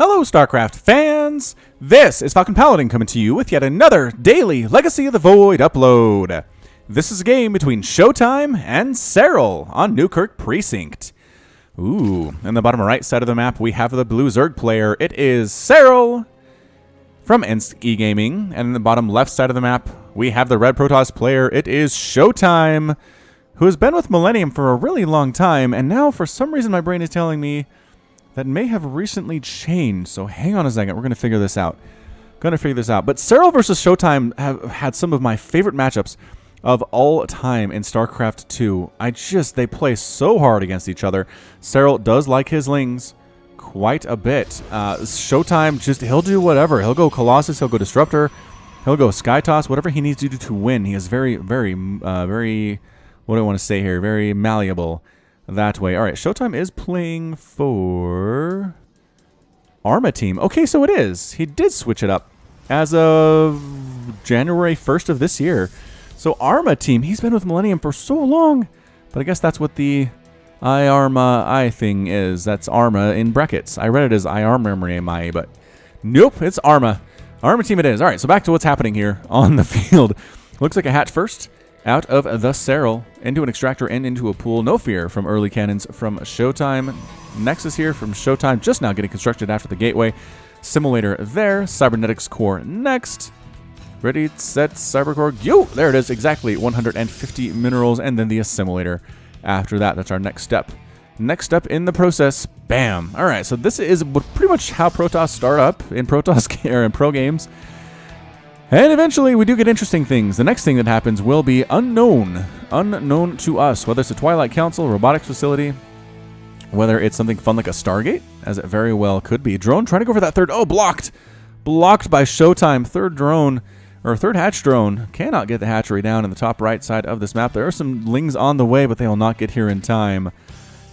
Hello, StarCraft fans! This is Falcon Paladin coming to you with yet another daily Legacy of the Void upload. This is a game between ShoWTimE and Serral on Newkirk Precinct. Ooh, in the bottom right side of the map, we have the blue Zerg player. It is Serral from eGaming. And in the bottom left side of the map, we have the red Protoss player. It is ShoWTimE, who has been with Millennium for a really long time. And now, for some reason, my brain is telling me that may have recently changed. So hang on a second. We're going to figure this out. But Serral versus ShoWTimE have had some of my favorite matchups of all time in StarCraft 2. They play so hard against each other. Serral does like his lings quite a bit. ShoWTimE, he'll do whatever. He'll go Colossus, he'll go Disruptor, he'll go Sky Toss, whatever he needs to do to win. He is very, very, what do I want to say here? Very malleable that way. All right, ShoWTimE is playing for Arma Team. Okay, so it is. He did switch it up as of January 1st of this year. So Arma Team, he's been with Millennium for so long, but I guess that's what the I thing is. That's Arma in brackets. I read it as I, but nope, it's Arma. Arma Team it is. All right, so back to what's happening here on the field. Looks like a hatch first out of the Serral into an extractor and into a pool. No fear from early cannons from ShoWTimE. Nexus here from ShoWTimE, just now getting constructed after the gateway. Simulator there. Cybernetics core next. Ready, set, Cybercore, go! There it is, exactly 150 minerals, and then the assimilator after that. That's our next step. Next step in the process, bam! Alright, so this is pretty much how Protoss start up in Protoss or in pro games. And eventually we do get interesting things. The next thing that happens will be unknown to us, whether it's a Twilight Council, robotics facility, whether it's something fun like a Stargate, as it very well could be. Drone trying to go for that third, oh, blocked by ShoWTimE, third hatch drone. Cannot get the hatchery down in the top right side of this map. There are some lings on the way, but they will not get here in time.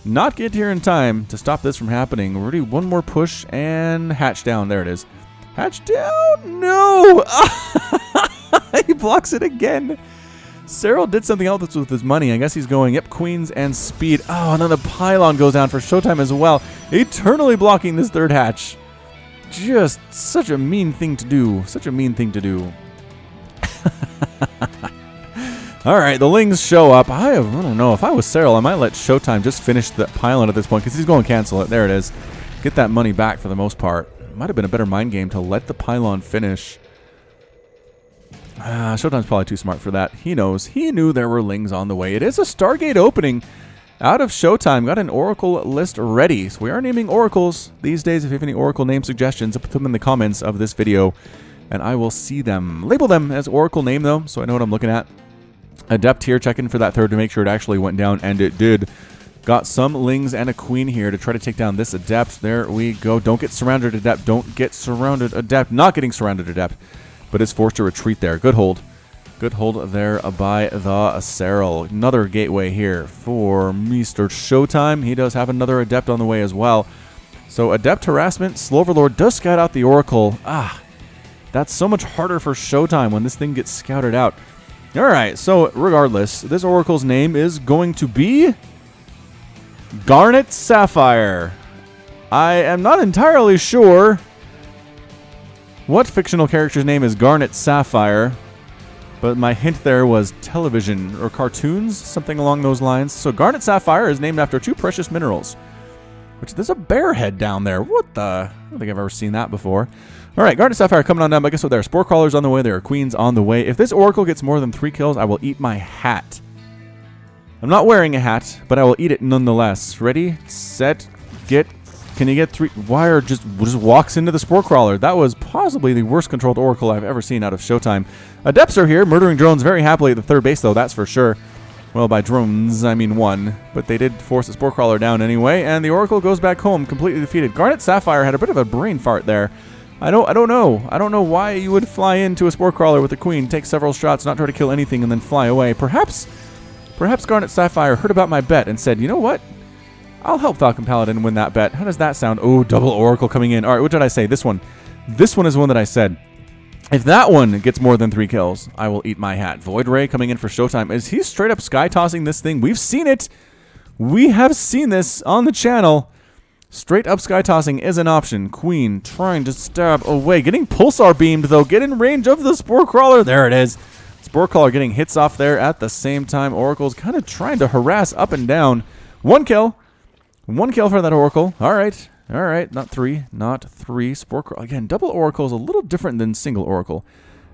Not get here in time to stop this from happening. We're ready, one more push and hatch down. There it is. Hatch down. No! He blocks it again. Serral did something else with his money. I guess he's going, yep, queens and speed. Oh, and then the pylon goes down for ShoWTimE as well. Eternally blocking this third hatch. Just such a mean thing to do. Alright, the lings show up. I don't know. If I was Serral, I might let ShoWTimE just finish the pylon at this point, because he's going to cancel it. There it is. Get that money back for the most part. Might have been a better mind game to let the pylon finish. ShoWTimE's probably too smart for that. He knows. He knew there were lings on the way. It is a Stargate opening out of ShoWTimE. Got an Oracle list ready. So we are naming Oracles these days. If you have any Oracle name suggestions, put them in the comments of this video, and I will see them. Label them as Oracle name, though, so I know what I'm looking at. Adept here, checking for that third to make sure it actually went down, and it did. Got some lings and a queen here to try to take down this Adept. There we go. Don't get surrounded, Adept. Don't get surrounded, Adept. Not getting surrounded, Adept, but is forced to retreat there. Good hold. Good hold there by the Serral. Another gateway here for Mr. ShoWTimE. He does have another Adept on the way as well. So Adept harassment. Sloverlord does scout out the Oracle. That's so much harder for ShoWTimE when this thing gets scouted out. Alright, so regardless, this Oracle's name is going to be Garnet Sapphire. I am not entirely sure what fictional character's name is Garnet Sapphire, but my hint there was television or cartoons, something along those lines. So Garnet Sapphire is named after two precious minerals, which there's a bear head down there. What the? I don't think I've ever seen that before. All right, Garnet Sapphire coming on down. But guess what? There are Spore Crawlers on the way. There are Queens on the way. If this Oracle gets more than 3 kills, I will eat my hat. I'm not wearing a hat, but I will eat it nonetheless. Ready, set, get. Can you get 3? Wire just walks into the Spore Crawler. That was possibly the worst controlled Oracle I've ever seen out of ShoWTimE. Adepts are here, murdering drones very happily at the third base, though, that's for sure. Well, by drones, I mean one. But they did force the Spore Crawler down anyway, and the Oracle goes back home, completely defeated. Garnet Sapphire had a bit of a brain fart there. I don't know. I don't know why you would fly into a Spore Crawler with a queen, take several shots, not try to kill anything, and then fly away. Perhaps Garnet Sapphire heard about my bet and said, you know what? I'll help Falcon Paladin win that bet. How does that sound? Oh, double Oracle coming in. All right, what did I say? This one. This one is one that I said. If that one gets more than 3 kills, I will eat my hat. Void Ray coming in for ShoWTimE. Is he straight up sky tossing this thing? We've seen it. We have seen this on the channel. Straight up sky tossing is an option. Queen trying to stab away. Getting pulsar beamed, though. Get in range of the Spore Crawler. There it is. Spore Crawler getting hits off there at the same time. Oracle's kind of trying to harass up and down. 1 kill. 1 kill for that Oracle. All right. All right. Not 3. Not 3. Spore Crawler. Again, double Oracle is a little different than single Oracle,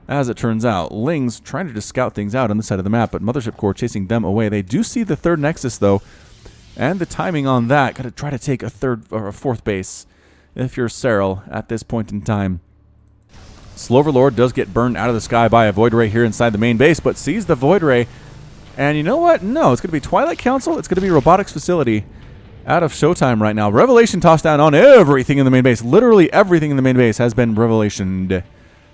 as it turns out. Lings trying to just scout things out on the side of the map, but Mothership Core chasing them away. They do see the third Nexus, though. And the timing on that, got to try to take a third or a fourth base if you're Serral at this point in time. Sloverlord does get burned out of the sky by a Void Ray here inside the main base, but sees the Void Ray. And you know what? No, it's going to be Twilight Council. It's going to be Robotics Facility out of ShoWTimE right now. Revelation tossed down on everything in the main base. Literally everything in the main base has been Revelationed,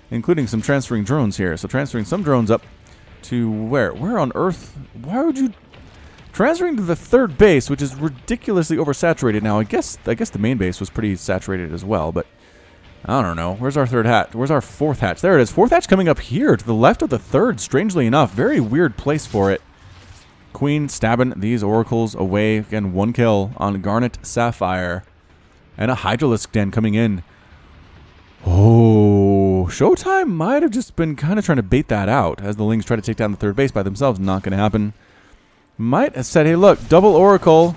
including some transferring drones here. So transferring some drones up to where? Where on Earth? Why would you... Transferring to the third base, which is ridiculously oversaturated now. I guess the main base was pretty saturated as well, but I don't know. Where's our third hatch? Where's our fourth hatch? There it is. Fourth hatch coming up here to the left of the third, strangely enough. Very weird place for it. Queen stabbing these oracles away. Again, 1 kill on Garnet Sapphire. And a Hydralisk Den coming in. Oh, ShoWTimE might have just been kind of trying to bait that out as the Lings try to take down the third base by themselves. Not going to happen. Might have said, hey, look, double Oracle.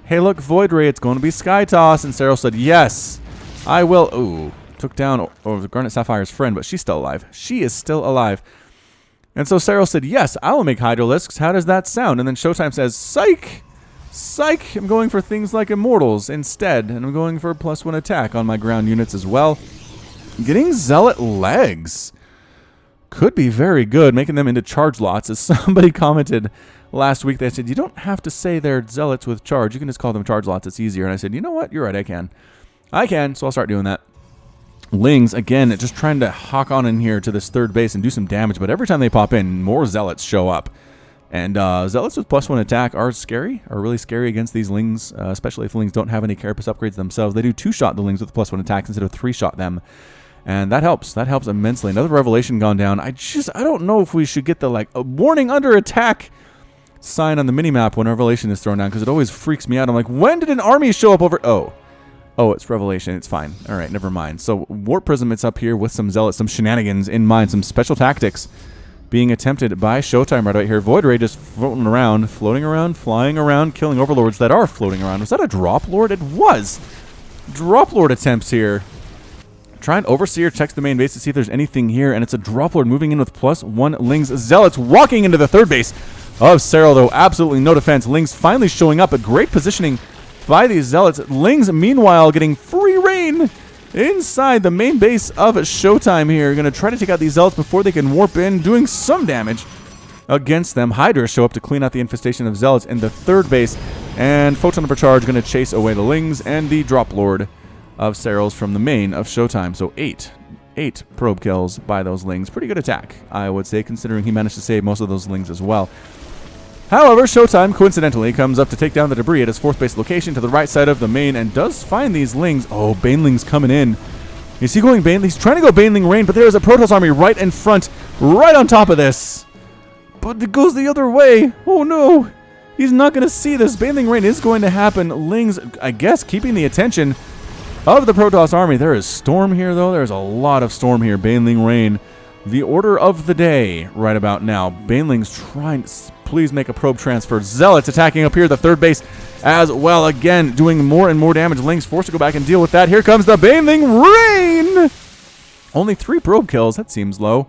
Hey, look, Void Ray, it's going to be Sky Toss. And Serral said, yes, I will. Ooh, took down Garnet Sapphire's friend, but she's still alive. She is still alive. And so Serral said, yes, I will make Hydralisks. How does that sound? And then ShoWTimE says, psych, psych. I'm going for things like Immortals instead. And I'm going for a +1 attack on my ground units as well. Getting Zealot legs could be very good, making them into charge lots. As somebody commented last week, they said, you don't have to say they're zealots with charge. You can just call them charge lots. It's easier. And I said, you know what? You're right. I can. So I'll start doing that. Lings, again, just trying to hawk on in here to this third base and do some damage. But every time they pop in, more zealots show up. And zealots with +1 attack are scary, are really scary against these Lings, especially if the Lings don't have any Carapace upgrades themselves. They do 2-shot the Lings with +1 attack instead of 3-shot them. And that helps. That helps immensely. Another Revelation gone down. I don't know if we should get the, like, a warning under attack sign on the minimap when Revelation is thrown down, because it always freaks me out. I'm like, when did an army show up over... Oh, it's Revelation. It's fine. All right, never mind. So Warp Prism, it's up here with some zealots, some shenanigans in mind, some special tactics being attempted by ShoWTimE right here. Void Ray just floating around, flying around, killing overlords that are floating around. Was that a Drop Lord? It was. Drop Lord attempts here. Trying Overseer checks the main base to see if there's anything here, and it's a Drop Lord moving in with +1 Lings. Zealots walking into the third base of Serral, though. Absolutely no defense. Lings finally showing up. A great positioning by these Zealots. Lings, meanwhile, getting free reign inside the main base of ShoWTimE here. Going to try to take out these Zealots before they can warp in, doing some damage against them. Hydra show up to clean out the infestation of Zealots in the third base, and Photon Overcharge going to chase away the Lings and the Drop Lord of Serral's from the main of ShoWTimE. So 8 probe kills by those Lings. Pretty good attack, I would say, considering he managed to save most of those Lings as well. However, ShoWTimE coincidentally comes up to take down the debris at his fourth base location to the right side of the main and does find these Lings. Oh, Banelings coming in. Is he going Baneling? He's trying to go Baneling Rain, but there is a Protoss army right in front, right on top of this. But it goes the other way. Oh no. He's not going to see this. Baneling Rain is going to happen. Lings, I guess, keeping the attention of the Protoss army. There is Storm here, though. There's a lot of Storm here. Baneling Rain, the order of the day right about now. Banelings trying to please make a probe transfer. Zealots attacking up here, the third base as well. Again, doing more and more damage. Lings forced to go back and deal with that. Here comes the Baneling Rain. Only 3 probe kills. That seems low.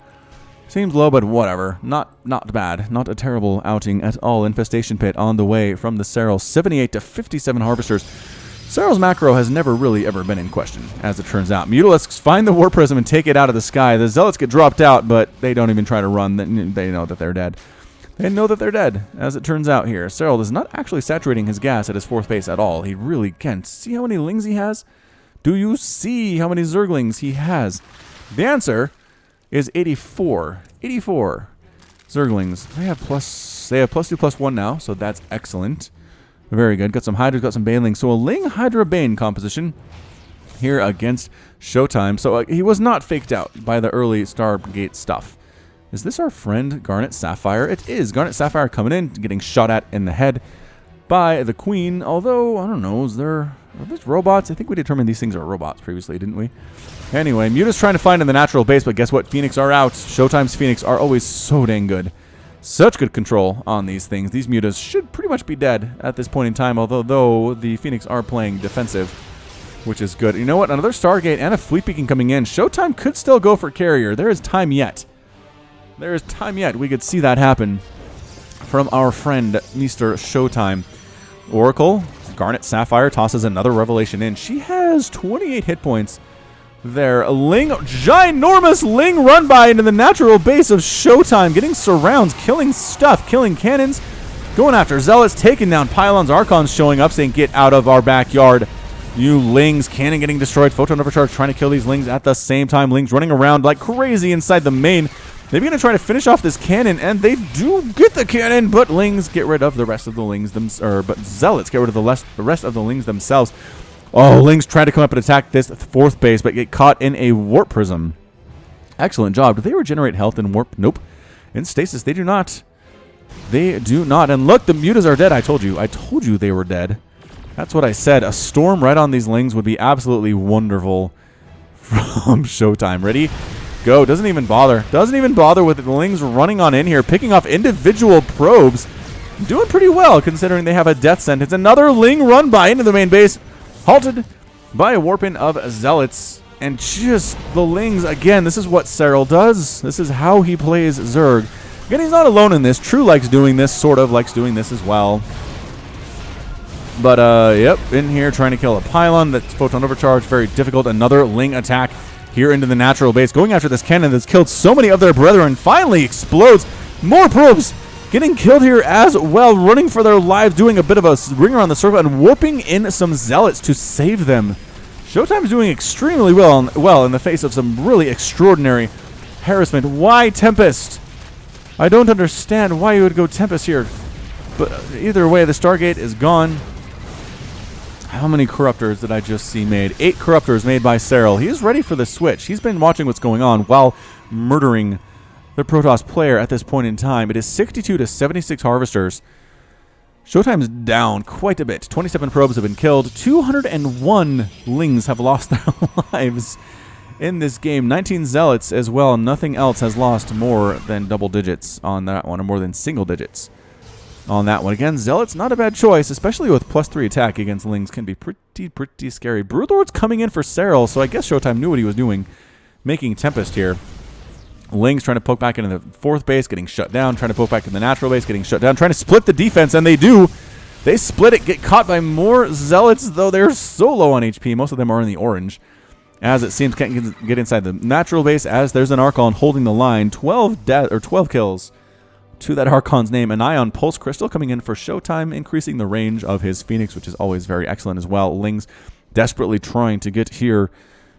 Seems low, but whatever. Not bad. Not a terrible outing at all. Infestation Pit on the way from the Serral. 78 to 57 Harvesters. Serral's macro has never really ever been in question, as it turns out. Mutalisks find the Warp Prism and take it out of the sky. The Zealots get dropped out, but they don't even try to run. They know that they're dead. They know that they're dead, as it turns out here. Serral is not actually saturating his gas at his fourth base at all. He really can't. See how many Lings he has? Do you see how many Zerglings he has? The answer is 84. 84 Zerglings. They have +2/+1 now, so that's excellent. Very good. Got some Hydras, got some Banelings. So a Ling Hydra Bane composition here against ShoWTimE. So he was not faked out by the early Stargate stuff. Is this our friend Garnet Sapphire? It is. Garnet Sapphire coming in, getting shot at in the head by the Queen. Although, I don't know, is there Are these robots? I think we determined these things are robots previously, didn't we? Anyway, Muta's trying to find in the natural base, but guess what? Phoenix are out. ShoWTimE's Phoenix are always so dang good. Such good control on these things. These Mutas should pretty much be dead at this point in time, although the Phoenix are playing defensive, which is good. You know what? Another Stargate and a Fleet Beacon coming in. ShoWTimE could still go for carrier. There is time yet. There is time yet. We could see that happen from our friend, Mr. ShoWTimE. Oracle, Garnet Sapphire tosses another Revelation in. She has 28 hit points there. Ling, ginormous Ling run by into the natural base of ShoWTimE, getting surrounds, killing stuff, killing cannons, going after Zealots, taking down pylons. Archons showing up saying, get out of our backyard, you Lings. Cannon getting destroyed. Photon overcharge trying to kill these Lings at the same time. Lings running around like crazy inside the main. They're going to try to finish off this cannon, and they do get the cannon, but Lings get rid of the rest of the Lings, but Zealots get rid of the rest of the Lings themselves. Oh, Lings try to come up and attack this fourth base, but get caught in a warp prism. Excellent job. Do they regenerate health in warp? Nope. In stasis, they do not. They do not. And look, the Mutas are dead. I told you. I told you they were dead. That's what I said. A storm right on these Lings would be absolutely wonderful from ShoWTimE. Ready? Go. Doesn't even bother. Doesn't even bother with the Lings running on in here, picking off individual probes. Doing pretty well considering they have a death sentence. Another Ling run by into the main base. Halted by a warp-in of Zealots. And just the Lings, again, this is what Serral does. This is how he plays Zerg. Again, he's not alone in this. True likes doing this, sort of likes doing this as well. But, yep, in here trying to kill a pylon. That's Photon Overcharge, very difficult. Another Ling attack here into the natural base. Going after this cannon that's killed so many of their brethren. Finally explodes. More probes getting killed here as well, running for their lives, doing a bit of a ringer on the circle and warping in some Zealots to save them. ShoWTimE's doing extremely well in the face of some really extraordinary harassment. Why Tempest? I don't understand why you would go Tempest here. But either way, the Stargate is gone. How many Corruptors did I just see made? 8 Corruptors made by Serral. He is ready for the switch. He's been watching what's going on while murdering the Protoss player at this point in time. It is 62 to 76 Harvesters. ShoWTimE's down quite a bit. 27 probes have been killed. 201 Lings have lost their lives in this game. 19 Zealots as well. Nothing else has lost more than double digits on that one, or more than single digits on that one. Again, Zealots, not a bad choice, especially with +3 attack against Lings. Can be pretty scary. Broodlord's coming in for Serral, so I guess ShoWTimE knew what he was doing, making Tempest here. Lings trying to poke back into the fourth base, getting shut down. Trying to poke back in the natural base, getting shut down. Trying to split the defense, and they do. They split it, get caught by more Zealots, though they're so low on HP. Most of them are in the orange. As it seems, can't get inside the natural base, as there's an Archon holding the line. 12 kills to that Archon's name. An Ion Pulse Crystal coming in for ShoWTimE, increasing the range of his Phoenix, which is always very excellent as well. Lings desperately trying to get here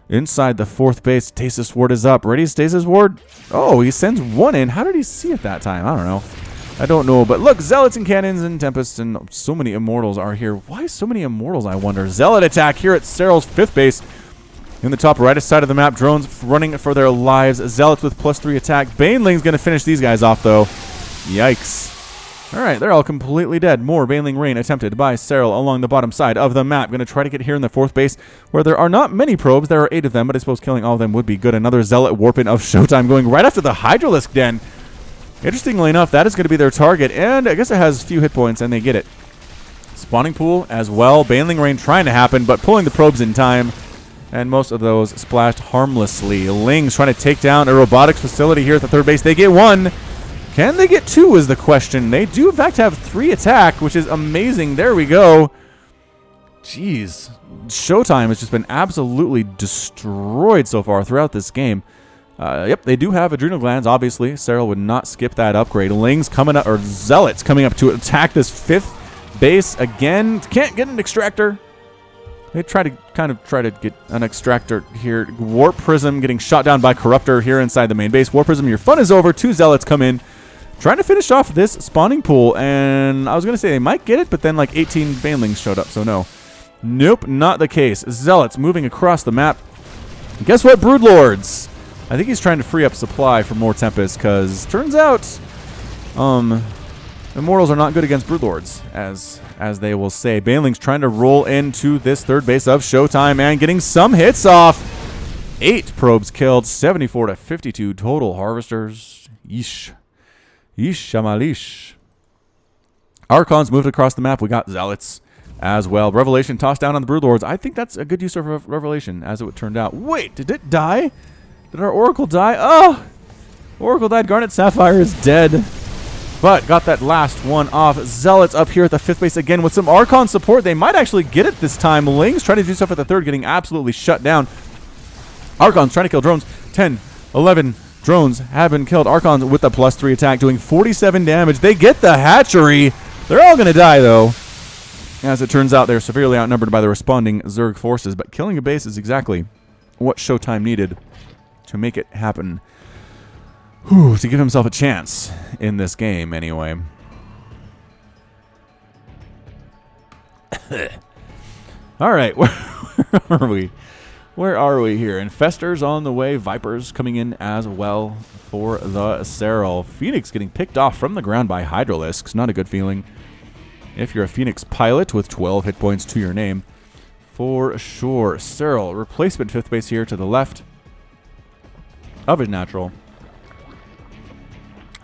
inside the fourth base. Stasis Ward is up. Ready, Stasis Ward? Oh, he sends one in. How did he see it that time? I don't know. I don't know. But look, Zealots and Cannons and Tempests and so many Immortals are here. Why so many Immortals, I wonder? Zealot attack here at Serral's fifth base. In the top right side of the map, drones running for their lives. Zealots with +3 attack. Baneling's going to finish these guys off, though. Yikes. All right, they're all completely dead. More Baneling Rain attempted by Serral along the bottom side of the map. Going to try to get here in the fourth base, where there are not many probes. There are 8 of them, but I suppose killing all of them would be good. Another Zealot warping of ShoWTimE going right after the Hydralisk Den. Interestingly enough, that is going to be their target, and I guess it has few hit points, and they get it. Spawning Pool as well. Baneling Rain trying to happen, but pulling the probes in time, and most of those splashed harmlessly. Lings trying to take down a robotics facility here at the third base. They get 1. Can they get 2 is the question. They do, in fact, have 3 attack, which is amazing. There we go. Jeez. ShoWTimE has just been absolutely destroyed so far throughout this game. Yep, they do have adrenal glands, obviously. Serral would not skip that upgrade. Lings coming up, or Zealots coming up to attack this 5th base again. Can't get an extractor. They try to get an extractor here. Warp Prism getting shot down by Corruptor here inside the main base. Warp Prism, your fun is over. 2 Zealots come in, trying to finish off this spawning pool. And I was going to say they might get it, but then like 18 Banelings showed up, so no. Nope, not the case. Zealots moving across the map. Guess what, Broodlords? I think he's trying to free up supply for more Tempest, because turns out Immortals are not good against Broodlords, as they will say. Baneling's trying to roll into this third base of ShoWTimE and getting some hits off. 8 probes killed, 74 to 52 total harvesters. Yeesh. Yeesh, shamalish. Archons moved across the map. We got Zealots as well. Revelation tossed down on the Broodlords. I think that's a good use of Revelation, as it turned out. Wait, did it die? Did our Oracle die? Oh! Oracle died. Garnet Sapphire is dead. But got that last one off. Zealots up here at the 5th base again with some Archon support. They might actually get it this time. Ling's trying to do stuff at the 3rd, getting absolutely shut down. Archons trying to kill drones. 10, 11 drones have been killed. Archons with the +3 attack, doing 47 damage. They get the hatchery. They're all going to die, though. As it turns out, they're severely outnumbered by the responding Zerg forces. But killing a base is exactly what ShoWTimE needed to make it happen. Whew, to give himself a chance in this game, anyway. All right, where are we? Where are we here? Infestors on the way. Vipers coming in as well for the Serral. Phoenix getting picked off from the ground by Hydralisks. Not a good feeling if you're a Phoenix pilot with 12 hit points to your name. For sure. Serral, replacement 5th base here to the left of his natural.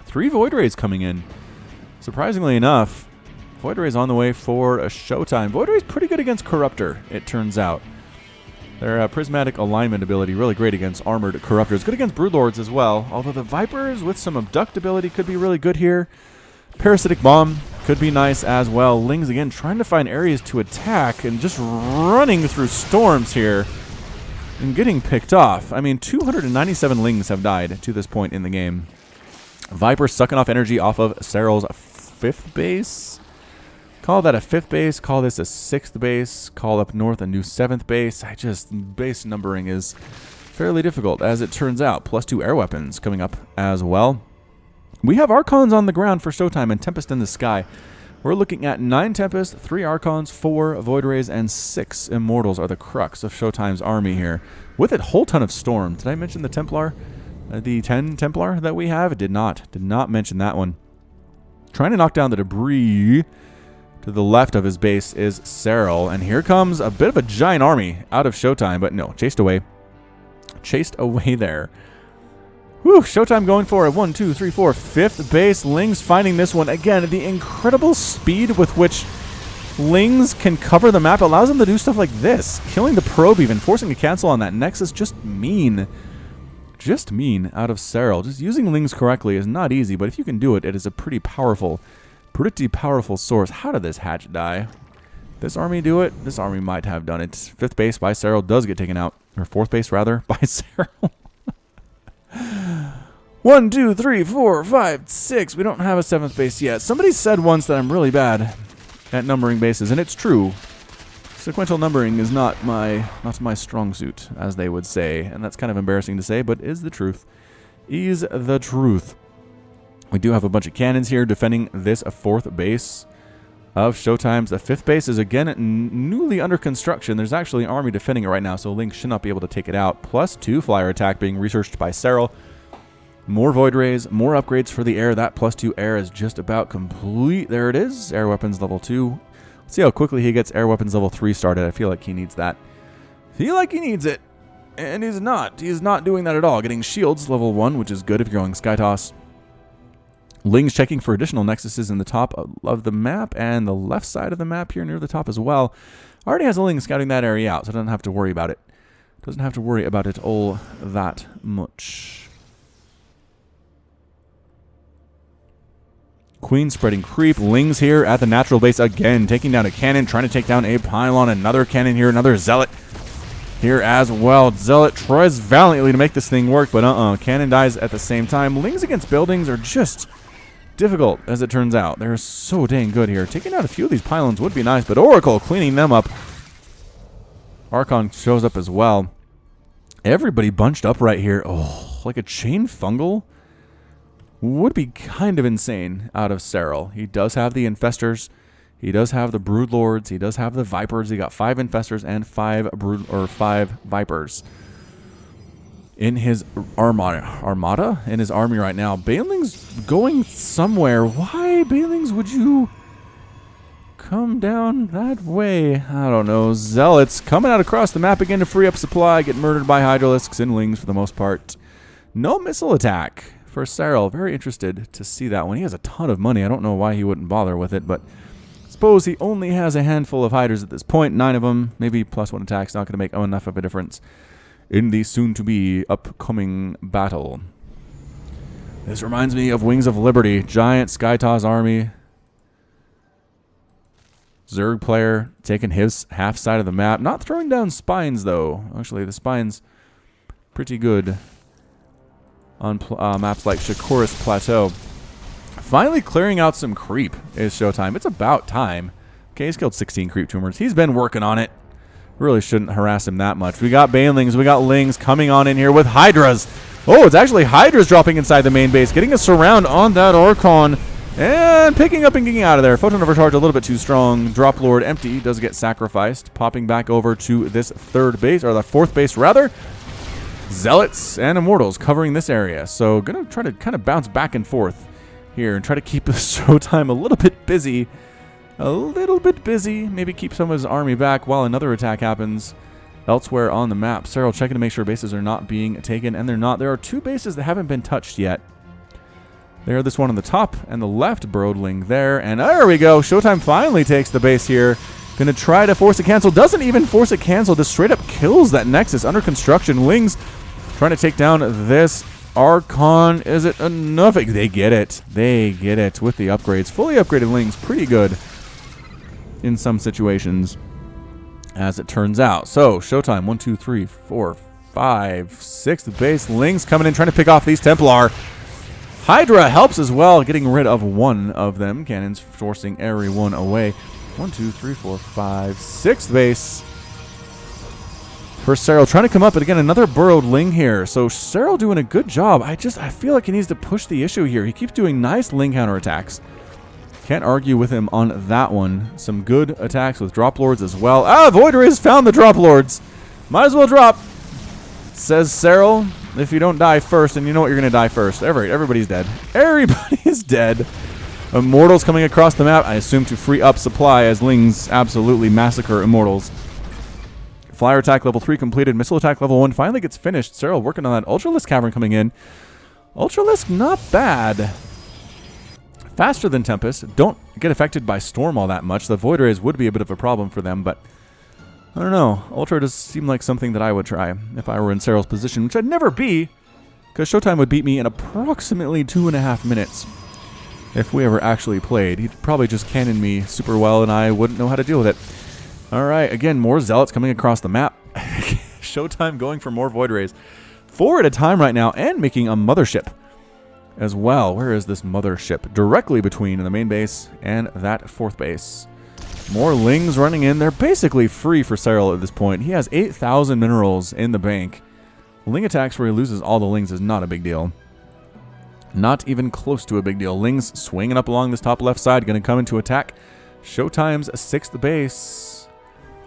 3 Void Rays coming in. Surprisingly enough, Void Rays on the way for a ShoWTimE. Void Rays pretty good against Corruptor, it turns out. Their prismatic alignment ability really great against armored Corruptors. Good against Broodlords as well, although the Vipers with some abduct ability could be really good here. Parasitic Bomb could be nice as well. Lings again trying to find areas to attack and just running through storms here and getting picked off. I mean, 297 Lings have died to this point in the game. Viper sucking off energy off of Serral's 5th base. Call that a 5th base. Call this a 6th base. Call up north a new 7th base. Base numbering is fairly difficult, as it turns out. +2 air weapons coming up as well. We have Archons on the ground for ShoWTimE and Tempest in the sky. We're looking at 9 Tempest, 3 Archons, 4 Void Rays, and 6 Immortals are the crux of ShoWTimE's army here. With a whole ton of Storm. Did I mention the Templar? The 10 Templar that we have? Did not mention that one. Trying to knock down the debris. To the left of his base is Serral. And here comes a bit of a giant army out of ShoWTimE. But no, chased away. Chased away there. Whew, ShoWTimE going for a 1, 2, 3, 4, 5th base. Lings finding this one. Again, the incredible speed with which Lings can cover the map allows them to do stuff like this. Killing the probe even. Forcing a cancel on that Nexus. Just mean. Just mean out of Serral. Just using Lings correctly is not easy, but if you can do it, it is a pretty powerful source. How did this hatch die? This army do it? This army might have done it. 5th base by Serral does get taken out. Or 4th base, rather, by Serral. 1, 2, 3, 4, 5, 6. We don't have a 7th base yet. Somebody said once that I'm really bad at numbering bases, and it's true. Sequential numbering is not my strong suit, as they would say, and that's kind of embarrassing to say, but is the truth. Is the truth. We do have a bunch of cannons here defending this 4th base of ShoWTimE's. The 5th base is again newly under construction. There's actually an army defending it right now, so Link should not be able to take it out. +2 flyer attack being researched by Serral. More Void Rays, more upgrades for the air. That +2 air is just about complete. There it is. Air weapons level 2. Let's see how quickly he gets air weapons level 3 started. I feel like he needs that. Feel like he needs it. And he's not. He's not doing that at all. Getting shields level 1, which is good if you're going Skytoss. Ling's checking for additional nexuses in the top of the map and the left side of the map here near the top as well. Already has a Ling scouting that area out, so doesn't have to worry about it. Doesn't have to worry about it all that much. Queen spreading creep. Ling's here at the natural base again, taking down a cannon, trying to take down a pylon. Another cannon here, another Zealot here as well. Zealot tries valiantly to make this thing work, but cannon dies at the same time. Lings against buildings are just difficult, as it turns out. They're so dang good here. Taking out a few of these pylons would be nice, but Oracle cleaning them up. Archon shows up as well. Everybody bunched up right here. Oh, like a chain fungal would be kind of insane out of Serral. He does have the Infestors. He does have the Broodlords. He does have the Vipers. He got 5 Infestors and 5 Vipers. in his armada? In his army right now. Baneling's going somewhere. Why, Banelings, would you come down that way? I don't know. Zealots coming out across the map again to free up supply. Get murdered by Hydralisks and Lings for the most part. No missile attack for Serral. Very interested to see that one. He has a ton of money. I don't know why he wouldn't bother with it, but I suppose he only has a handful of Hydras at this point. 9 of them. Maybe +1 attack's not going to make enough of a difference in the soon-to-be upcoming battle. This reminds me of Wings of Liberty. Giant Skytaw's army. Zerg player taking his half side of the map. Not throwing down spines, though. Actually, the spines pretty good on maps like Shakuris Plateau. Finally clearing out some creep is ShoWTimE. It's about time. Okay, he's killed 16 creep tumors. He's been working on it. Really shouldn't harass him that much. We got Banelings. We got Lings coming on in here with Hydras. Oh, it's actually Hydras dropping inside the main base. Getting a surround on that Archon. And picking up and getting out of there. Photon overcharge a little bit too strong. Drop Lord empty. Does get sacrificed. Popping back over to this third base, or the fourth base rather. Zealots and Immortals covering this area. So going to try to kind of bounce back and forth here and try to keep ShoWTimE a little bit busy. Maybe keep some of his army back while another attack happens elsewhere on the map. Serral checking to make sure bases are not being taken, and they're not. There are 2 bases that haven't been touched yet. There, this one on the top and the left Broodling there. And there we go. ShoWTimE finally takes the base here. Going to try to force a cancel. Doesn't even force a cancel. Just straight up kills that Nexus under construction. Lings trying to take down this Archon. Is it enough? They get it. They get it with the upgrades. Fully upgraded Lings. Pretty good in some situations, as it turns out. So, ShoWTimE, 1, 2, 3, 4, 5, 6th base. Lings coming in, trying to pick off these Templar. Hydra helps as well, getting rid of 1 of them. Cannons forcing everyone away. 1, 2, 3, 4, 5, 6th base for Serral. Trying to come up, but again, another burrowed Ling here. So Serral doing a good job. I feel like he needs to push the issue here. He keeps doing nice Ling counterattacks. Can't argue with him on that one. Some good attacks with Drop Lords as well. Ah, Voider has found the Drop Lords. Might as well drop, says Serral. If you don't die first, and you know what, you're going to die first. Everybody's dead. Everybody is dead. Immortals coming across the map, I assume to free up supply as Lings absolutely massacre Immortals. Flyer attack level 3 completed. Missile attack level 1 finally gets finished. Serral working on that Ultralisk Cavern coming in. Ultralisk not bad. Faster than Tempest. Don't get affected by Storm all that much. The Void Rays would be a bit of a problem for them, but I don't know. Ultra does seem like something that I would try if I were in Serral's position, which I'd never be, because ShoWTimE would beat me in approximately 2.5 minutes if we ever actually played. He'd probably just cannon me super well, and I wouldn't know how to deal with it. All right, again, more Zealots coming across the map. ShoWTimE going for more Void Rays. 4 at a time right now, and making a mothership as well. Where is this mothership? Directly between the main base and that 4th base. More Lings running in. They're basically free for Serral at this point. He has 8,000 minerals in the bank. Ling attacks where he loses all the Lings is not a big deal. Not even close to a big deal. Lings swinging up along this top left side. Going to come in to attack ShoWTimE's 6th base.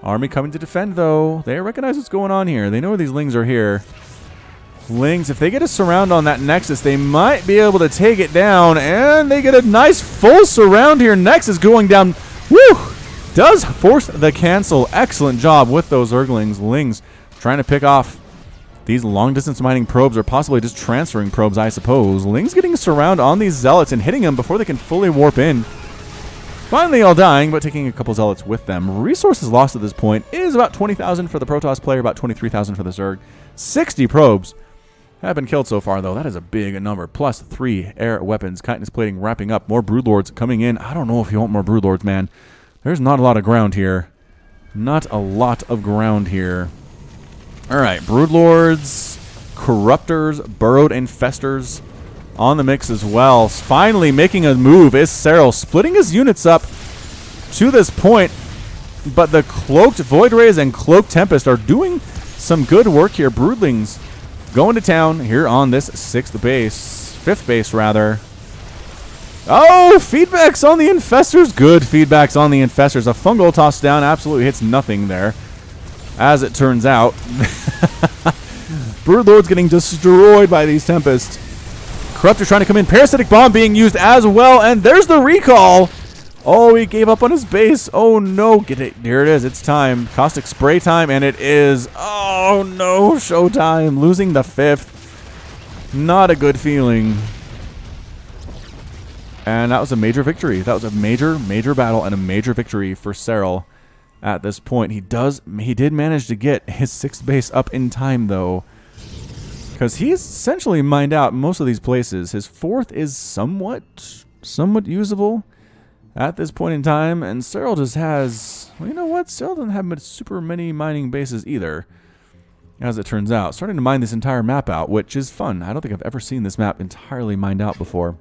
Army coming to defend, though. They recognize what's going on here. They know these Lings are here. Lings, if they get a surround on that Nexus, they might be able to take it down. And they get a nice full surround here. Nexus going down. Woo! Does force the cancel. Excellent job with those Zerglings. Lings trying to pick off these long-distance mining probes, or possibly just transferring probes, I suppose. Lings getting a surround on these Zealots and hitting them before they can fully warp in. Finally all dying, but taking a couple Zealots with them. Resources lost at this point is about 20,000 for the Protoss player, about 23,000 for the Zerg. 60 probes have been killed so far, though. That is a big number. Plus 3 air weapons. Chitinous plating wrapping up. More Broodlords coming in. I don't know if you want more Broodlords, man. There's not a lot of ground here. Not a lot of ground here. Alright, Broodlords, Corruptors, Burrowed Infestors on the mix as well. Finally making a move is Serral, splitting his units up to this point. But the Cloaked Void Rays and Cloaked Tempest are doing some good work here. Broodlings going to town here on this 5th base rather. Oh, feedbacks on the Infestors. Good feedbacks on the Infestors. A fungal toss down absolutely hits nothing there, as it turns out. Broodlord's getting destroyed by these Tempests. Corruptor trying to come in. Parasitic Bomb being used as well. And there's the recall. Oh, he gave up on his base. Oh, no. Get it. Here it is. It's time. Caustic Spray time. And it is. Oh, no. ShoWTimE losing the 5th. Not a good feeling. And that was a major victory. That was a major, major battle and a major victory for Serral at this point. He did manage to get his 6th base up in time, though. Because he's essentially mined out most of these places. His 4th is somewhat usable at this point in time. And Serral just has... Well, you know what? Serral doesn't have super many mining bases either, as it turns out. Starting to mine this entire map out, which is fun. I don't think I've ever seen this map entirely mined out before.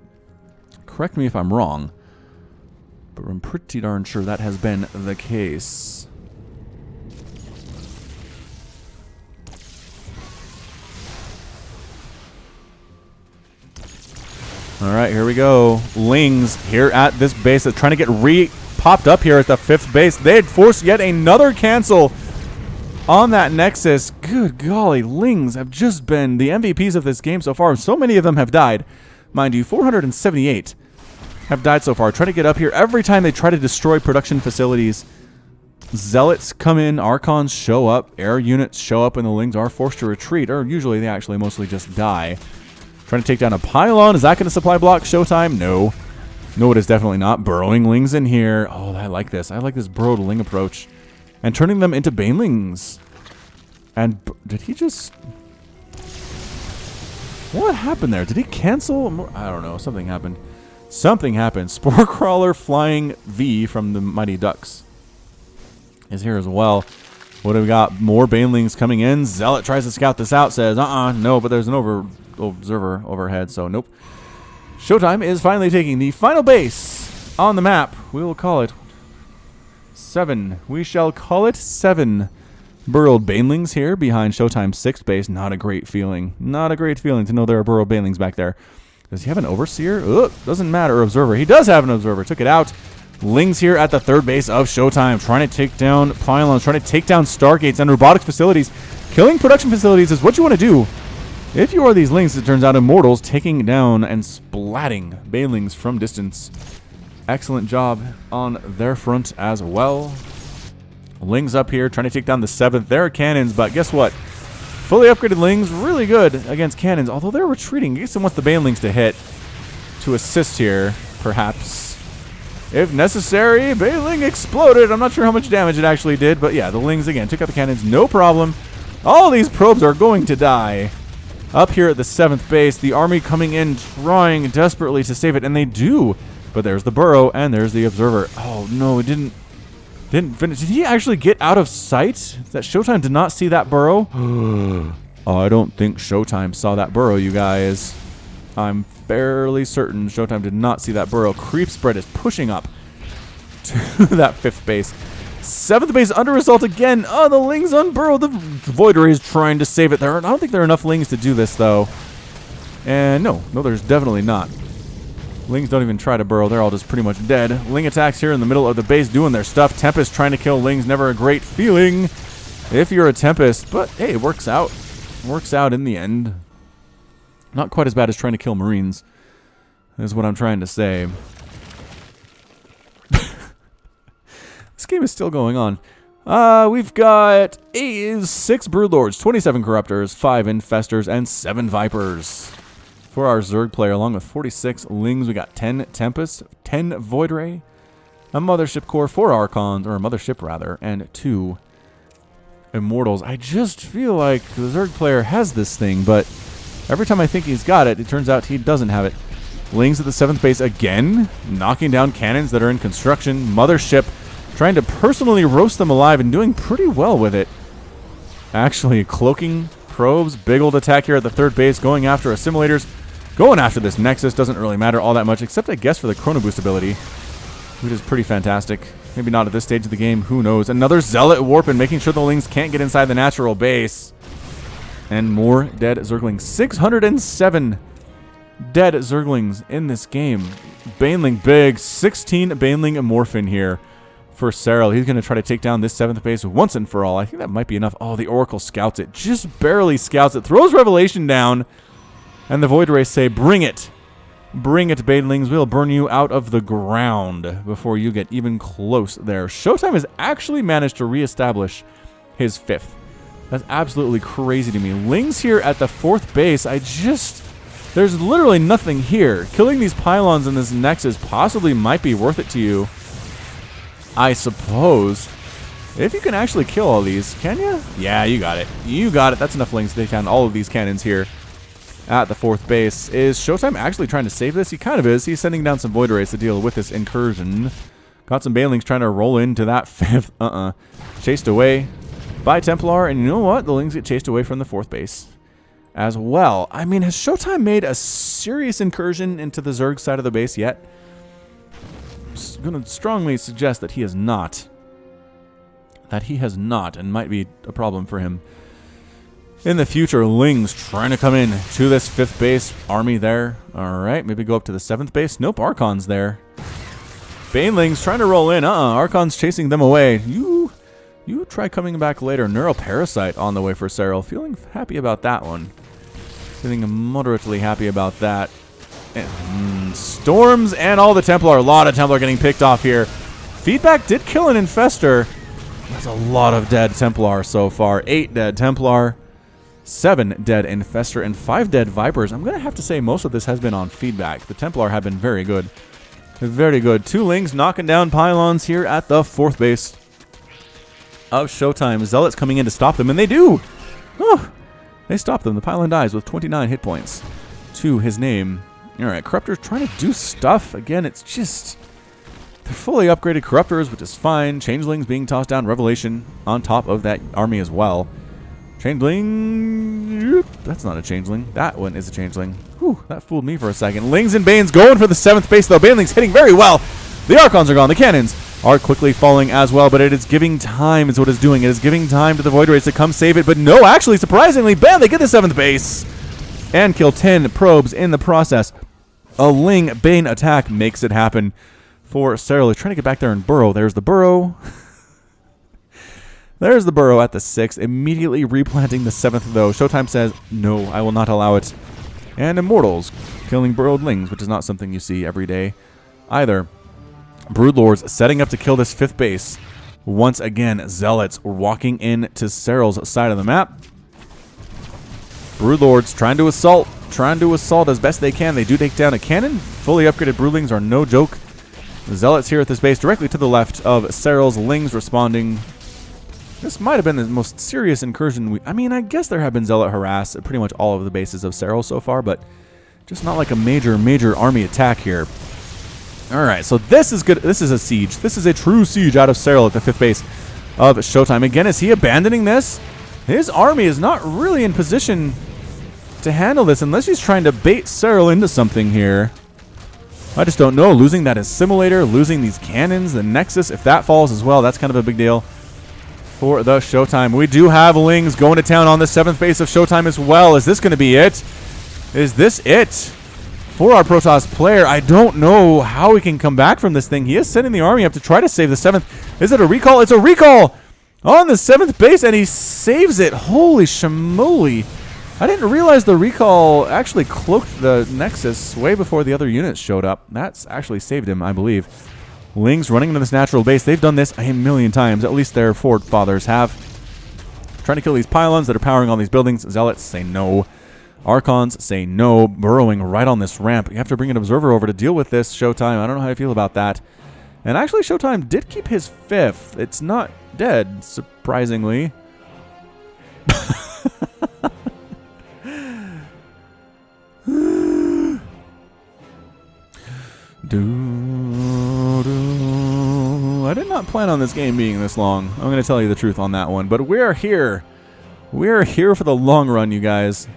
Correct me if I'm wrong, but I'm pretty darn sure that has been the case. All right, here we go. Lings here at this base. They're trying to get popped up here at the 5th base. They had forced yet another cancel on that Nexus. Good golly, Lings have just been the MVPs of this game so far. So many of them have died. Mind you, 478 have died so far. Try to get up here. Every time they try to destroy production facilities, Zealots come in, Archons show up, air units show up, and the Lings are forced to retreat. Or usually they actually mostly just die. Trying to take down a pylon. Is that going to supply block ShoWTimE? No. No, it is definitely not. Burrowing Lings in here. Oh, I like this. I like this burrowed Ling approach. And turning them into Banelings. And did he just... What happened there? Did he cancel? I don't know. Something happened. Something happened. Spore Crawler Flying V from the Mighty Ducks is here as well. What do we got? More Banelings coming in. Zealot tries to scout this out. Says, no, but there's an observer overhead, so nope. ShoWTimE is finally taking the final base on the map. We will call it 7. We shall call it 7. Burrowed Banelings here behind ShoWTimE's 6th base. Not a great feeling. Not a great feeling to know there are burrowed Banelings back there. Does he have an Overseer? Ugh, doesn't matter. Observer. He does have an Observer. Took it out. Lings here at the 3rd base of ShoWTimE. Trying to take down pylons. Trying to take down Stargates and robotics facilities. Killing production facilities is what you want to do. If you are these Lings, it turns out Immortals, taking down and splatting Banelings from distance. Excellent job on their front as well. Lings up here, trying to take down the 7th. There are cannons, but guess what? Fully upgraded Lings, really good against cannons. Although they're retreating, I guess they want the Banelings to hit to assist here, perhaps. If necessary, Baneling exploded. I'm not sure how much damage it actually did, but yeah, the Lings, again, took out the cannons, no problem. All these probes are going to die. Up here at the 7th base, the army coming in, trying desperately to save it, and they do. But there's the Burrow, and there's the Observer. Oh, no, it didn't finish. Did he actually get out of sight? That ShoWTimE did not see that Burrow? Oh, I don't think ShoWTimE saw that Burrow, you guys. I'm fairly certain ShoWTimE did not see that Burrow. Creep Spread is pushing up to that 5th base. 7th base under assault again. Oh, the Lings unburrow. The Void Ray is trying to save it. I don't think there are enough Lings to do this, though. And no, there's definitely not. Lings don't even try to burrow. They're all just pretty much dead. Ling attacks here in the middle of the base doing their stuff. Tempest trying to kill Lings. Never a great feeling if you're a Tempest. But, hey, it works out. Works out in the end. Not quite as bad as trying to kill Marines, is what I'm trying to say. This game is still going on. We've got 6 Broodlords, 27 Corruptors, 5 Infestors, and 7 Vipers. For our Zerg player, along with 46 Lings, we got 10 Tempests, 10 Void Ray, a Mothership Core, 4 Archons, or a Mothership rather, and 2 Immortals. I just feel like the Zerg player has this thing, but every time I think he's got it, it turns out he doesn't have it. Lings at the 7th base again, knocking down cannons that are in construction. Mothership trying to personally roast them alive and doing pretty well with it. Actually, cloaking probes, big old attack here at the 3rd base, going after assimilators. Going after this Nexus doesn't really matter all that much, except I guess for the Chrono Boost ability, which is pretty fantastic. Maybe not at this stage of the game, who knows. Another Zealot Warp and making sure the Lings can't get inside the natural base. And more dead Zerglings. 607 dead Zerglings in this game. Baneling big, 16 Baneling Morphin here. for Serral. He's going to try to take down this 7th base once and for all. I think that might be enough. Oh, the Oracle scouts it. Just barely scouts it. Throws Revelation down. And the Void Rays say, bring it. Bring it, Banelings. We'll burn you out of the ground before you get even close there. ShoWTimE has actually managed to reestablish his 5th. That's absolutely crazy to me. Lings here at the 4th base. There's literally nothing here. Killing these pylons in this Nexus possibly might be worth it to you, I suppose. If you can actually kill all these, can you? Yeah, you got it. You got it. That's enough Lings to take down all of these cannons here at the 4th base. Is ShoWTimE actually trying to save this? He kind of is. He's sending down some Void Rays to deal with this incursion. Got some Banelings trying to roll into that 5th. Chased away by Templar, and you know what? The Lings get chased away from the 4th base as well. I mean, has ShoWTimE made a serious incursion into the Zerg side of the base yet? I'm going to strongly suggest that he has not. That he has not, and might be a problem for him in the future. Lings trying to come in to this 5th base. Army there. All right, maybe go up to the 7th base. Nope, Archon's there. Banelings trying to roll in. Archon's chasing them away. You try coming back later. Neural Parasite on the way for Serral. Feeling happy about that one. Feeling moderately happy about that. And Storms and all the Templar. A lot of Templar getting picked off here. Feedback did kill an Infestor. That's a lot of dead Templar so far. 8 dead Templar, 7 dead Infestor, and 5 dead Vipers. I'm going to have to say most of this has been on feedback. The Templar have been very good. Very good. 2 Lings knocking down pylons here at the 4th base of ShoWTimE. Zealots coming in to stop them, and they do. Oh, they stop them. The pylon dies with 29 hit points to his name. All right, Corruptors trying to do stuff. Again, it's just... they're fully upgraded Corruptors, which is fine. Changelings being tossed down. Revelation on top of that army as well. Changeling... that's not a Changeling. That one is a Changeling. Whew, that fooled me for a second. Lings and Banes going for the 7th base, though. Banelings hitting very well. The Archons are gone. The cannons are quickly falling as well, but it is giving time is what it's doing. It is giving time to the Void Rays to come save it, but no, actually, surprisingly, bam, they get the 7th base and kill 10 probes in the process. A Ling Bane attack makes it happen for Serral. He's trying to get back there and burrow. There's the burrow. There's the burrow at the 6th. Immediately replanting the 7th, though. ShoWTimE says, no, I will not allow it. And Immortals killing burrowed Lings, which is not something you see every day either. Broodlords setting up to kill this 5th base. Once again, Zealots walking in to Serral's side of the map. Broodlords trying to assault as best they can. They do take down a cannon. Fully upgraded Broodlings are no joke. The Zealots here at this base directly to the left of Serral's. Lings responding. This might have been the most serious incursion. I mean, I guess there have been Zealot harass at pretty much all of the bases of Serral so far, but just not like a major army attack here. All right, so this is good. This is a siege. This is a true siege out of Serral at the 5th base of ShoWTimE. Again, is he abandoning this? His army is not really in position to handle this unless he's trying to bait Serral into something here. I just don't know. Losing that assimilator, losing these cannons, the Nexus, if that falls as well, that's kind of a big deal for the ShoWTimE. We do have Lings going to town on the 7th base of ShoWTimE as well. Is this going to be it? Is this it for our Protoss player? I don't know how he can come back from this thing. He is sending the army up to try to save the 7th. Is it a recall? It's a recall on the 7th base, and he saves it. Holy shamoly. I didn't realize the recall actually cloaked the Nexus way before the other units showed up. That's actually saved him, I believe. Lings running into this natural base. They've done this a million times. At least their forefathers have. Trying to kill these pylons that are powering all these buildings. Zealots say no. Archons say no. Burrowing right on this ramp. You have to bring an observer over to deal with this, ShoWTimE. I don't know how you feel about that. And actually, ShoWTimE did keep his 5th. It's not dead, surprisingly. I did not plan on this game being this long. I'm going to tell you the truth on that one. But we're here. We're here for the long run, you guys.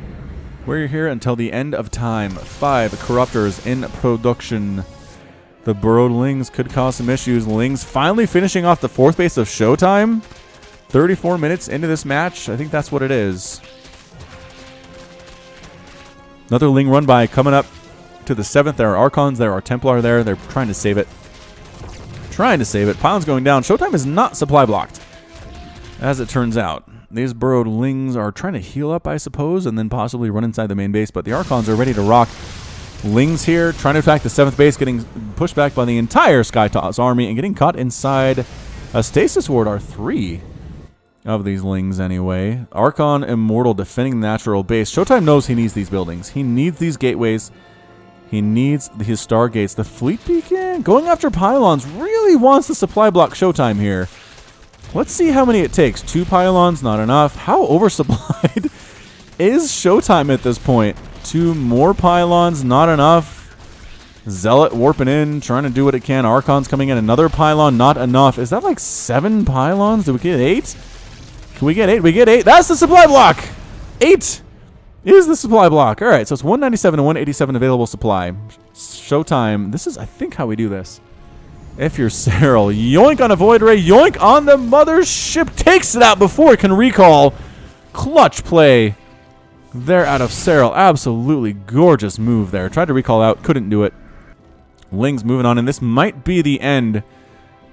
We're here until the end of time. 5 Corruptors in production. The burrowed Lings could cause some issues. Lings finally finishing off the 4th base of ShoWTimE. 34 minutes into this match. I think that's what it is. Another Ling run by coming up to the 7th. There are Archons. There are Templar there. They're trying to save it. Trying to save it. Pylon's going down. ShoWTimE is not supply blocked, as it turns out. These burrowed lings are trying to heal up, I suppose, and then possibly run inside the main base, but the Archons are ready to rock. Lings here, trying to attack the 7th base, getting pushed back by the entire SkyToss army, and getting caught inside a stasis ward are 3 of these lings anyway. Archon Immortal defending the natural base. ShoWTimE knows he needs these buildings. He needs these gateways. He needs his Stargates. The Fleet Beacon, going after pylons, really wants the supply block ShoWTimE here. Let's see how many it takes. 2 pylons, not enough. How oversupplied is ShoWTimE at this point? 2 more pylons, not enough. Zealot warping in, trying to do what it can. Archon's coming in. Another pylon, not enough. Is that like 7 pylons? Do we get 8? Can we get 8? We get 8. That's the supply block. 8 is the supply block. All right, so it's 197 and 187 available supply. ShoWTimE. This is, I think, how we do this. If you're Serral, yoink on a Void Ray, yoink on the mothership. Takes it out before it can recall. Clutch play there out of Serral. Absolutely gorgeous move there. Tried to recall out, couldn't do it. Lings moving on, and this might be the end.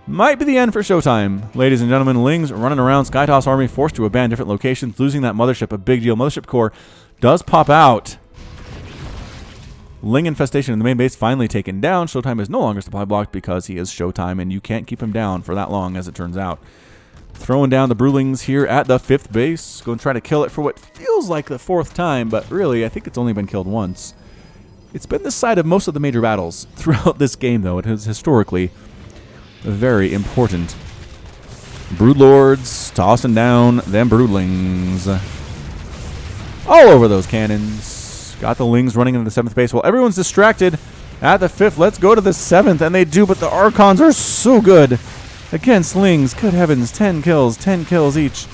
Might be the end for ShoWTimE. Ladies and gentlemen, Lings running around. SkyToss army forced to abandon different locations. Losing that mothership, a big deal. Mothership core does pop out. Ling infestation in the main base finally taken down. ShoWTimE is no longer supply blocked because he is ShoWTimE, and you can't keep him down for that long, as it turns out. Throwing down the Brewlings here at the 5th base. Going to try to kill it for what feels like the 4th time, but really, I think it's only been killed once. It's been the site of most of the major battles throughout this game, though. It is historically very important. Broodlords tossing down them Broodlings. All over those cannons. Got the Lings running into the 7th base. Well, everyone's distracted at the 5th. Let's go to the 7th, and they do, but the Archons are so good against Lings. Good heavens, 10 kills each.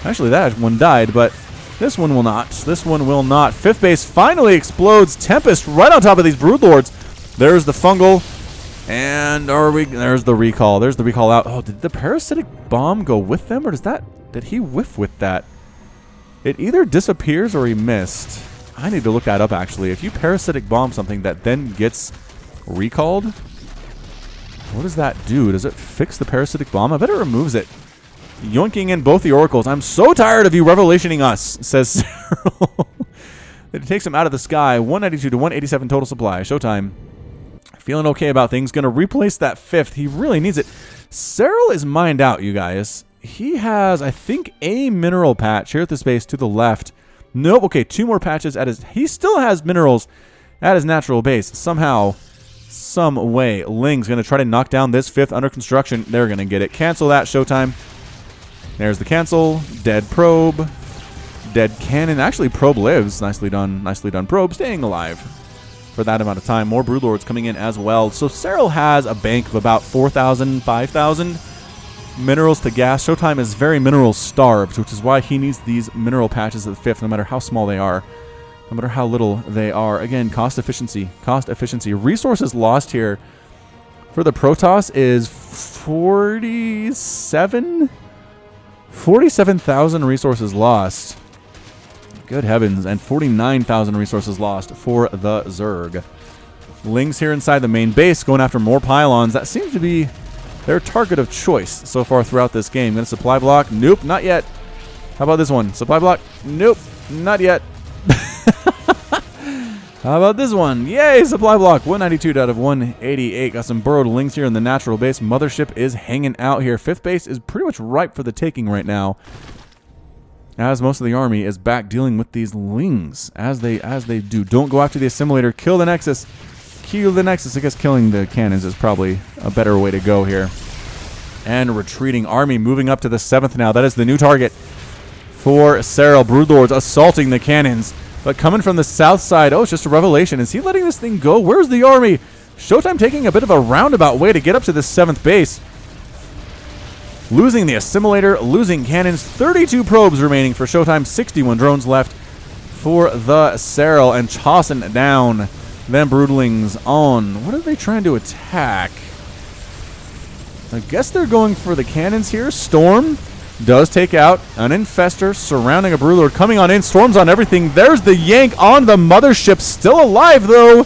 Actually, that one died, but this one will not. This one will not. 5th base finally explodes. Tempest right on top of these Broodlords. There's the fungal, and there's the recall. There's the recall out. Oh, did the parasitic bomb go with them, or did he whiff with that? It either disappears or he missed. I need to look that up, actually. If you parasitic bomb something that then gets recalled, what does that do? Does it fix the parasitic bomb? I bet it removes it. Yoinking in both the oracles. I'm so tired of you revelationing us, says Serral. It takes him out of the sky. 192 to 187 total supply. ShoWTimE. Feeling okay about things. Going to replace that 5th. He really needs it. Serral is mined out, you guys. He has, I think, a mineral patch here at this base to the left. Nope. Okay, 2 more patches at his... He still has minerals at his natural base. Somehow, some way. Ling's going to try to knock down this 5th under construction. They're going to get it. Cancel that, ShoWTimE. There's the cancel. Dead probe. Dead cannon. Actually, probe lives. Nicely done. Nicely done, probe. Staying alive for that amount of time. More Broodlords coming in as well. So Serral has a bank of about 4,000, 5,000 minerals to gas. ShoWTimE is very mineral starved, which is why he needs these mineral patches at the 5th, no matter how small they are, no matter how little they are. Again, cost efficiency. Cost efficiency. Resources lost here for the Protoss is 47,000 resources lost. Good heavens. And 49,000 resources lost for the Zerg. Lings here inside the main base going after more pylons. That seems to be their target of choice so far throughout this game. Gonna supply block? Nope, not yet. How about this one? Supply block? Nope, not yet. How about this one? Yay, supply block. 192 out of 188. Got some burrowed Lings here in the natural base. Mothership is hanging out here. 5th base is pretty much ripe for the taking right now, as most of the army is back dealing with these Lings as they do. Don't go after the assimilator. Kill the Nexus. Kill the Nexus. I guess killing the cannons is probably a better way to go here. And retreating army moving up to the 7th now. That is the new target for Serral. Broodlords assaulting the cannons, but coming from the south side. Oh, it's just a revelation. Is he letting this thing go? Where's the army? ShoWTimE taking a bit of a roundabout way to get up to this 7th base. Losing the assimilator, losing cannons. 32 probes remaining for ShoWTimE. 61 drones left for the Serral, and tossing down them Broodlings on. What are they trying to attack? I guess they're going for the cannons here. Storm does take out an Infestor surrounding a Broodlord. Coming on in. Storm's on everything. There's the yank on the mothership. Still alive, though.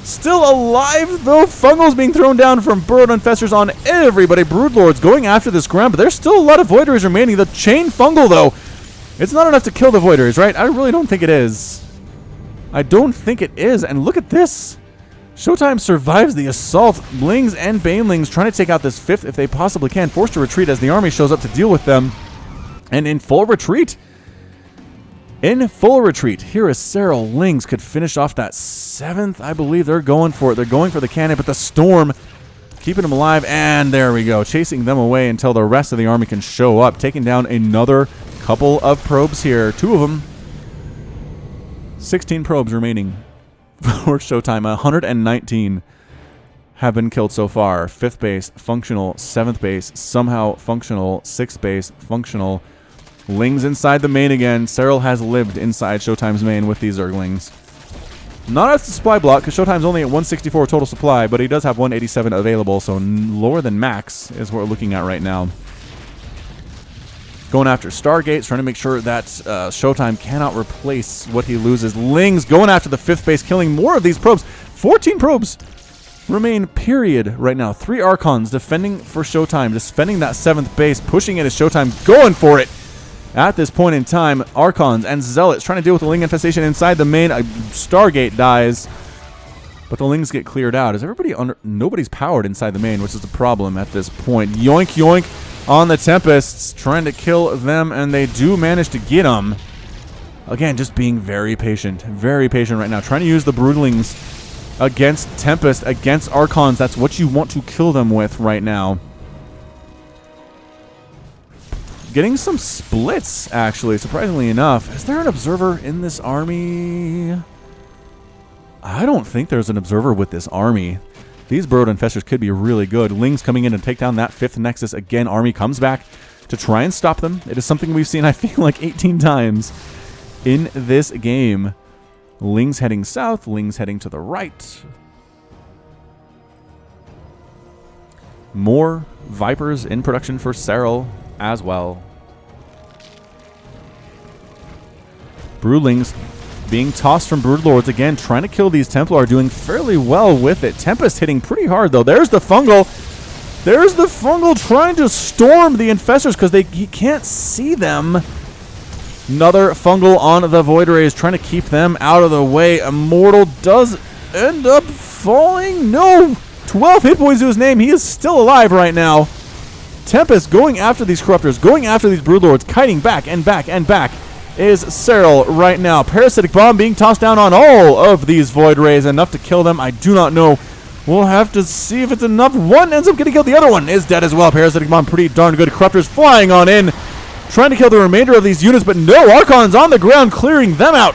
Still alive, though. Fungals being thrown down from Burrowed Infestors on everybody. Broodlords going after this ground, but there's still a lot of Void Rays remaining. The Chain Fungal, though, it's not enough to kill the Void Rays, right? I really don't think it is. I don't think it is. And look at this. ShoWTimE survives the assault. Blings and Banelings trying to take out this 5th if they possibly can. Forced to retreat as the army shows up to deal with them. And in full retreat. In full retreat. Here is Serral. Lings could finish off that 7th. I believe they're going for it. They're going for the cannon, but the Storm keeping them alive. And there we go. Chasing them away until the rest of the army can show up. Taking down another couple of probes here. 2 of them. 16 probes remaining for ShoWTimE. 119 have been killed so far. 5th base, functional. 7th base, somehow functional. 6th base, functional. Lings inside the main again. Serral has lived inside ShoWTimE's main with these Zerglings. Not enough to supply block, because ShoWTimE's only at 164 total supply, but he does have 187 available, so lower than max is what we're looking at right now. Going after Stargates, trying to make sure that ShoWTimE cannot replace what he loses. Lings going after the 5th base, killing more of these probes. 14 probes remain, period, right now. 3 Archons defending for ShoWTimE, defending that 7th base, pushing it as ShoWTimE, going for it. At this point in time, Archons and Zealots trying to deal with the Ling infestation inside the main. Stargate dies, but the Lings get cleared out. Is everybody under? Nobody's powered inside the main, which is the problem at this point. Yoink, yoink on the Tempests, trying to kill them, and they do manage to get them. Again, just being very patient right now. Trying to use the Broodlings against Tempest, against Archons. That's what you want to kill them with right now. Getting some splits, actually, surprisingly enough. Is there an observer in this army? I don't think there's an observer with this army. These Burrowed Infestors could be really good. Lings coming in to take down that 5th Nexus. Again, army comes back to try and stop them. It is something we've seen, I feel like, 18 times in this game. Lings heading south, Lings heading to the right. More Vipers in production for Serral as well. Broodlings being tossed from Broodlords again, trying to kill these Templar, doing fairly well with it. Tempest hitting pretty hard, though. There's the Fungal. There's the Fungal trying to storm the Infestors because he can't see them. Another Fungal on the Void Rays, trying to keep them out of the way. Immortal does end up falling. No! 12 hit points to his name. He is still alive right now. Tempest going after these Corruptors, going after these Broodlords, kiting back and back and back is Serral right now. Parasitic Bomb being tossed down on all of these Void Rays. Enough to kill them? I do not know. We'll have to see if it's enough. One ends up getting killed. The other one is dead as well. Parasitic Bomb pretty darn good. Corruptors flying on in, trying to kill the remainder of these units, but no, Archons on the ground clearing them out.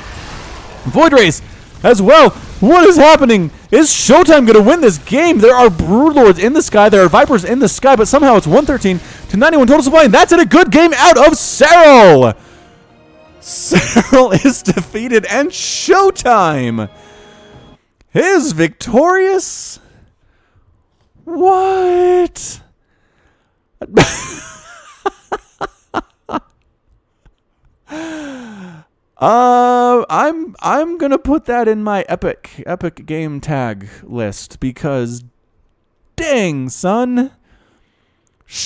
Void Rays as well. What is happening? Is ShoWTimE going to win this game? There are Broodlords in the sky. There are Vipers in the sky, but somehow it's 113 to 91 total supply, and that's it. A good game out of Serral. Serral is defeated, and ShoWTimE is victorious. What? I'm gonna put that in my epic game tag list because dang, son.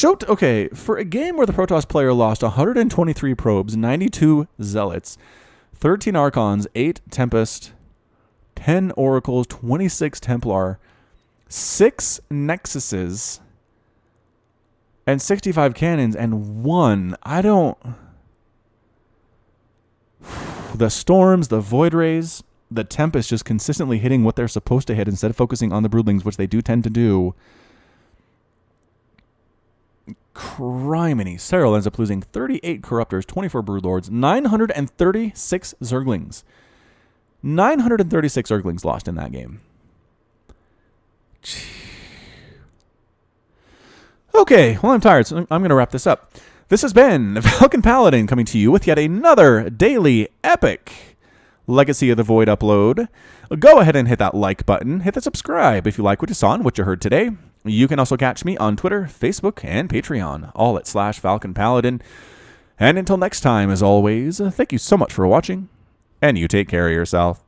Okay, for a game where the Protoss player lost 123 probes, 92 Zealots, 13 Archons, 8 Tempest, 10 Oracles, 26 Templar, 6 Nexuses, and 65 Cannons, and 1. The Storms, the Void Rays, the Tempest just consistently hitting what they're supposed to hit instead of focusing on the Broodlings, which they do tend to do. Criminy. Serral ends up losing 38 Corruptors, 24 Broodlords, 936 Zerglings. 936 Zerglings lost in that game. Okay, well, I'm tired, so I'm going to wrap this up. This has been Falcon Paladin coming to you with yet another daily epic Legacy of the Void upload. Go ahead and hit that like button. Hit the subscribe if you like what you saw and what you heard today. You can also catch me on Twitter, Facebook, and Patreon, all at /Falcon Paladin. And until next time, as always, thank you so much for watching, and you take care of yourself.